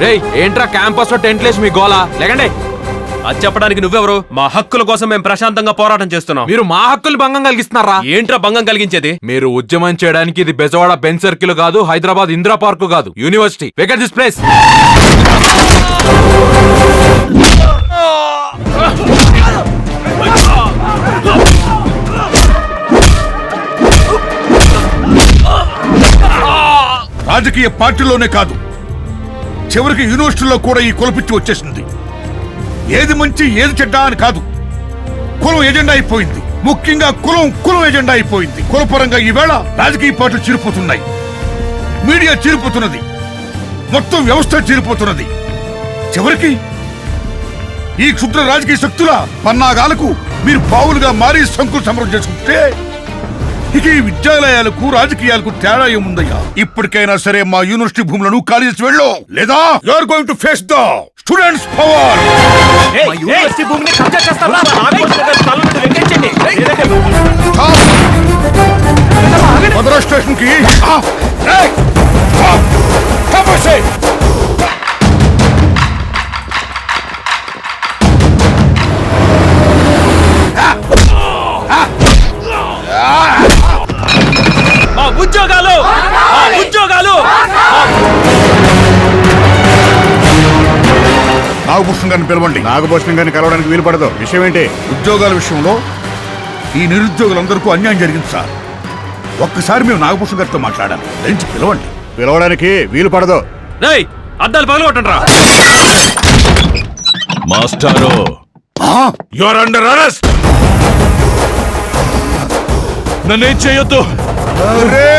రేయ్ ఏంట్రా క్యాంపస్ లో టెంట్లేసి మీ గోలా లేకండి. అది చెప్పడానికి నువ్వెవరు? మా హక్కుల కోసం మేము ప్రశాంతంగా పోరాటం చేస్తున్నాం. మీరు మా హక్కులు భంగం కలిగిస్తున్నారా? ఏంట్రా భంగం కలిగించేది? మీరు ఉద్యమం చేయడానికి ఇది బెజవాడ బెంచ్ సర్కిల్ కాదు, హైదరాబాద్ ఇందిరా పార్క్ కాదు, యూనివర్సిటీ. Vacate this place. రాజకీయ పార్టీలోనే కాదు, చివరికి యూనివర్సిటీలో కూడా ఈ కులపిచ్చి వచ్చేసింది. ఏది మంచి ఏది చెడ్డ అని కాదు, కులం ఎజెండా అయిపోయింది. ముఖ్యంగా కులం ఎజెండా అయిపోయింది. కులపరంగా ఈవేళ రాజకీయ పార్టీలు చీరిపోతున్నాయి, మీడియా చీరిపోతున్నది, మొత్తం వ్యవస్థ చీరిపోతున్నది. చివరికి ఈ క్షుద్ర రాజకీయ శక్తుల పన్నాగాలకు మీరు పావులుగా మారి శంకులు సమరం చేసుకుంటే ఇక ఈ విద్యాలయాలకు రాజకీయాలకు తేడా ఏముందయ్యా? ఇప్పటికైనా సరే మా యూనివర్సిటీ భూములను ఖాళీ చేసి వెళ్ళు, లేదా you are going to face the students power. Madras station కి ఉద్యోగాలు ఉద్యోగాలు. నాగభూషణ్ గారిని పిలవండి. నాగభూషణ్ గారిని కలవడానికి వీలు పడదు. విషయం ఏంటి? ఉద్యోగాల విషయంలో ఈ నిరుద్యోగులందరికీ అన్యాయం జరిగింది సార్. ఒక్కసారి మేము నాగభూషణ్ గారితో మాట్లాడాలి. బెంచ్ పిలవండి. పిలవడానికి వీలు పడదు. రేయ్ అద్దాలు పగలగొట్టండి రా. మాస్టారు, యు ఆర్ అండర్ అరెస్ట్. నన్నేం చేయొద్దు. అరే